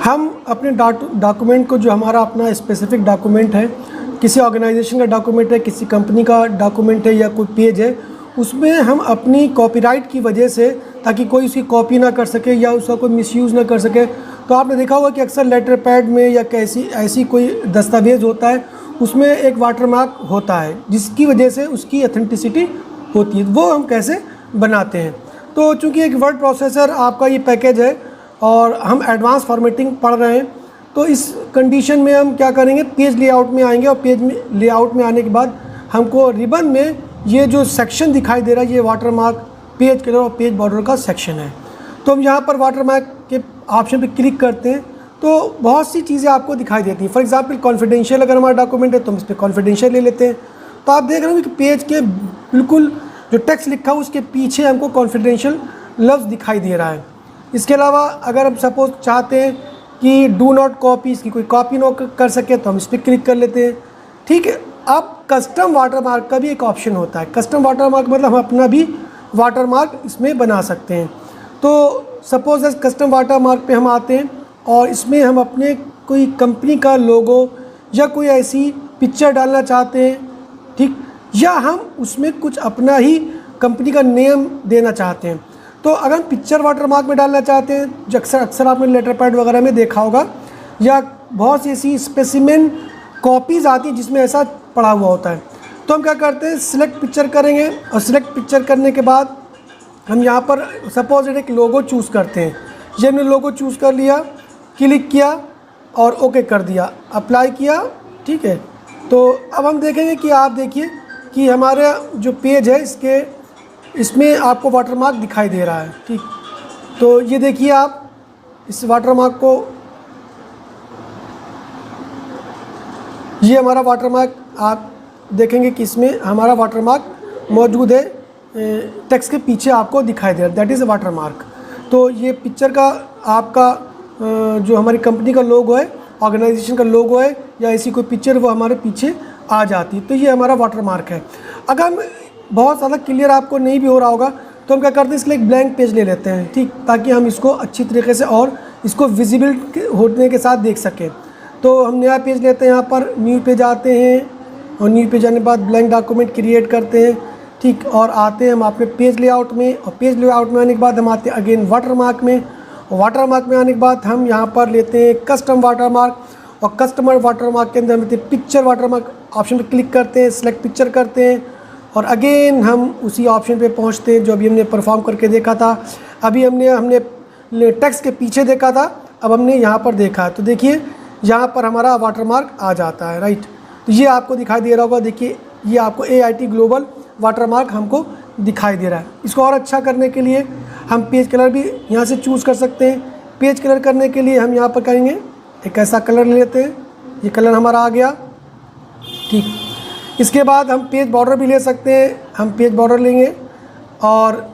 हम अपने डॉक्यूमेंट को, जो हमारा अपना स्पेसिफिक डॉक्यूमेंट है, किसी ऑर्गेनाइजेशन का डॉक्यूमेंट है, किसी कंपनी का डॉक्यूमेंट है या कोई पेज है, उसमें हम अपनी कॉपीराइट की वजह से, ताकि कोई उसकी कॉपी ना कर सके या उसका कोई मिसयूज़ ना कर सके, तो आपने देखा होगा कि अक्सर लेटर पैड में या कैसी ऐसी कोई दस्तावेज़ होता है, उसमें एक वाटरमार्क होता है जिसकी वजह से उसकी ऑथेंटिसिटी होती है। वो हम कैसे बनाते हैं? तो चूँकि एक वर्ड प्रोसेसर आपका ये पैकेज है और हम एडवांस फॉर्मेटिंग पढ़ रहे हैं, तो इस कंडीशन में हम क्या करेंगे, पेज लेआउट में आएंगे और पेज में लेआउट में आने के बाद हमको रिबन में ये जो सेक्शन दिखाई दे रहा है, ये वाटरमार्क पेज कलर और पेज बॉर्डर का सेक्शन है। तो हम यहाँ पर वाटरमार्क के ऑप्शन पे क्लिक करते हैं तो बहुत सी चीज़ें आपको दिखाई देती हैं। फॉर एग्जांपल कॉन्फिडेंशियल अगर हमारा डॉक्यूमेंट है तो हम इस पर कॉन्फिडेंशियल ले लेते हैं। तो आप देख रहे हो कि पेज के बिल्कुल जो टेक्स्ट लिखा है उसके पीछे हमको कॉन्फिडेंशियल लफ्ज़ दिखाई दे रहा है। इसके अलावा अगर हम सपोज चाहते हैं कि डू नॉट कॉपी, इसकी कोई कॉपी ना कर सके, तो हम इस पर क्लिक कर लेते हैं। ठीक है, अब कस्टम वाटरमार्क का भी एक ऑप्शन होता है। कस्टम वाटरमार्क मतलब हम अपना भी वाटरमार्क इसमें बना सकते हैं। तो सपोज कस्टम वाटरमार्क पे हम आते हैं और इसमें हम अपने कोई कंपनी का लोगो या कोई ऐसी पिक्चर डालना चाहते हैं, ठीक, या हम उसमें कुछ अपना ही कंपनी का नेम देना चाहते हैं। तो अगर हम पिक्चर वाटरमार्क में डालना चाहते हैं, जो अक्सर आपने लेटर पैड वगैरह में देखा होगा, या बहुत सी ऐसी स्पेसिमेन कॉपीज़ आती हैं जिसमें ऐसा पड़ा हुआ होता है, तो हम क्या करते हैं, सिलेक्ट पिक्चर करेंगे और सिलेक्ट पिक्चर करने के बाद हम यहाँ पर सपोज एक लोगो चूज़ करते हैं। ये हमने लोगो चूज़ कर लिया, क्लिक किया और ओके कर दिया, अप्लाई किया। ठीक है, तो अब हम देखेंगे कि आप देखिए कि हमारा जो पेज है इसमें आपको वाटरमार्क दिखाई दे रहा है। ठीक, तो ये देखिए आप इस वाटरमार्क को, ये हमारा वाटरमार्क आप देखेंगे कि इसमें हमारा वाटरमार्क मौजूद है, टेक्स्ट के पीछे आपको दिखाई दे रहा है, दैट इज़ वाटरमार्क। तो ये पिक्चर का आपका जो हमारी कंपनी का लोगो है, ऑर्गेनाइजेशन का लोगो है या ऐसी कोई पिक्चर, वो हमारे पीछे आ जाती है। तो ये हमारा वाटरमार्क है। अगर हम बहुत ज़्यादा क्लियर आपको नहीं भी हो रहा होगा तो हम क्या करते हैं, इसके लिए एक ब्लैंक पेज ले लेते हैं, ठीक, ताकि हम इसको अच्छी तरीके से और इसको विजिबल होने के साथ देख सकें। तो हम नया पेज लेते हैं, यहाँ पर न्यू पेज आते हैं और न्यू पेज आने के बाद ब्लैंक डॉक्यूमेंट क्रिएट करते हैं। ठीक, और आते हैं हम अपने पेज लेआउट में, और पेज लेआउट में आने के बाद हम आते हैं अगेन वाटरमार्क में, और वाटरमार्क में आने के बाद हम यहाँ पर लेते हैं कस्टम वाटरमार्क, और कस्टमर वाटरमार्क के अंदर हम लेते हैं पिक्चर वाटरमार्क, ऑप्शन पर क्लिक करते हैं, सेलेक्ट पिक्चर करते हैं और अगेन हम उसी ऑप्शन पे पहुँचते हैं जो अभी हमने परफॉर्म करके देखा था। अभी हमने टेक्स्ट के पीछे देखा था, अब हमने यहाँ पर देखा। तो देखिए यहाँ पर हमारा वाटरमार्क आ जाता है, राइट। तो ये आपको दिखाई दे रहा होगा, देखिए ये आपको AIT ग्लोबल वाटरमार्क हमको दिखाई दे रहा है। इसको और अच्छा करने के लिए हम पेज कलर भी यहाँ से चूज़ कर सकते हैं। पेज कलर करने के लिए हम यहाँ पर करेंगे, एक ऐसा कलर ले लेते हैं, ये कलर हमारा आ गया। ठीक, इसके बाद हम पेज बॉर्डर भी ले सकते हैं, हम पेज बॉर्डर लेंगे और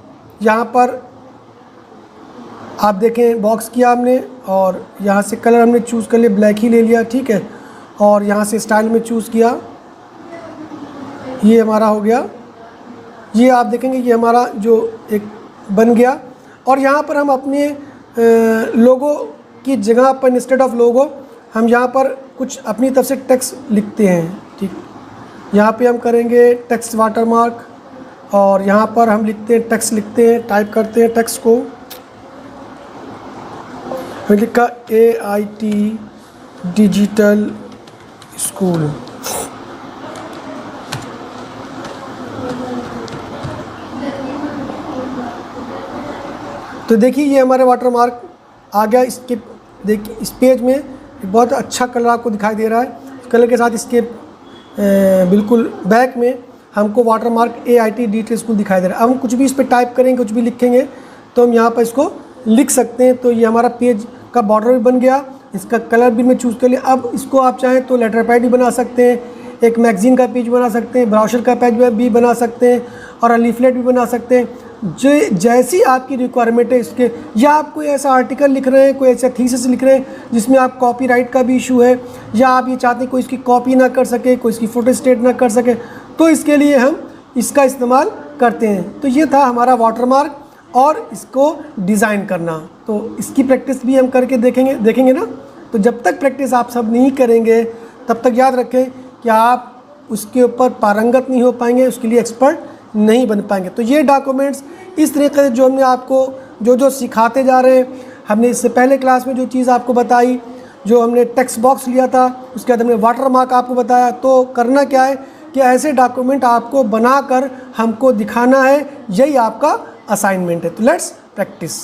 यहाँ पर आप देखें बॉक्स किया हमने और यहाँ से कलर हमने चूज़ कर लिया, ब्लैक ही ले लिया। ठीक है, और यहाँ से स्टाइल में चूज़ किया, ये हमारा हो गया। ये आप देखेंगे कि हमारा जो एक बन गया। और यहाँ पर हम अपने लोगो की जगह पर इंस्टेड ऑफ लोगो हम यहाँ पर कुछ अपनी तरफ से टेक्स्ट लिखते हैं। ठीक, यहाँ पे हम करेंगे टेक्स्ट वाटरमार्क और यहाँ पर हम लिखते हैं, टेक्स्ट लिखते हैं, टाइप करते हैं टेक्स्ट को। मैंने लिखा AIT डिजिटल स्कूल। तो देखिए ये हमारे वाटरमार्क आ गया। इसके देखिए इस पेज में बहुत अच्छा कलर आपको दिखाई दे रहा है। कलर के साथ इसके बिल्कुल बैक में हमको वाटरमार्क AIT डिजिटल स्कूल दिखाई दे रहा है। अब हम कुछ भी इस पर टाइप करेंगे, कुछ भी लिखेंगे तो हम यहाँ पर इसको लिख सकते हैं। तो ये हमारा पेज का बॉर्डर भी बन गया, इसका कलर भी मैं चूज़ कर लिया। अब इसको आप चाहें तो लेटर पैड भी बना सकते हैं, एक मैगज़ीन का पेज बना सकते हैं, ब्राउशर का पेज भी बना सकते हैं और लीफलेट भी बना सकते हैं। जो जैसी आपकी रिक्वायरमेंट है इसके, या आप कोई ऐसा आर्टिकल लिख रहे हैं, कोई ऐसा थीसिस लिख रहे हैं जिसमें आप कॉपीराइट का भी इशू है, या आप ये चाहते हैं कोई इसकी कॉपी ना कर सके, कोई इसकी फ़ोटो स्टेट ना कर सके, तो इसके लिए हम इसका इस्तेमाल करते हैं। तो ये था हमारा वाटरमार्क। और इसको डिज़ाइन करना। तो इसकी प्रैक्टिस भी हम करके देखेंगे ना। तो जब तक प्रैक्टिस आप सब नहीं करेंगे तब तक याद रखें कि आप उसके ऊपर पारंगत नहीं हो पाएंगे, उसके लिए एक्सपर्ट नहीं बन पाएंगे। तो ये डॉक्यूमेंट्स इस तरीके से जो हमने आपको जो सिखाते जा रहे हैं, हमने इससे पहले क्लास में जो चीज़ आपको बताई, जो हमने टेक्स्ट बॉक्स लिया था, उसके बाद हमने वाटर मार्क आपको बताया। तो करना क्या है कि ऐसे डॉक्यूमेंट आपको बनाकर हमको दिखाना है, यही आपका असाइनमेंट है। तो लेट्स प्रैक्टिस।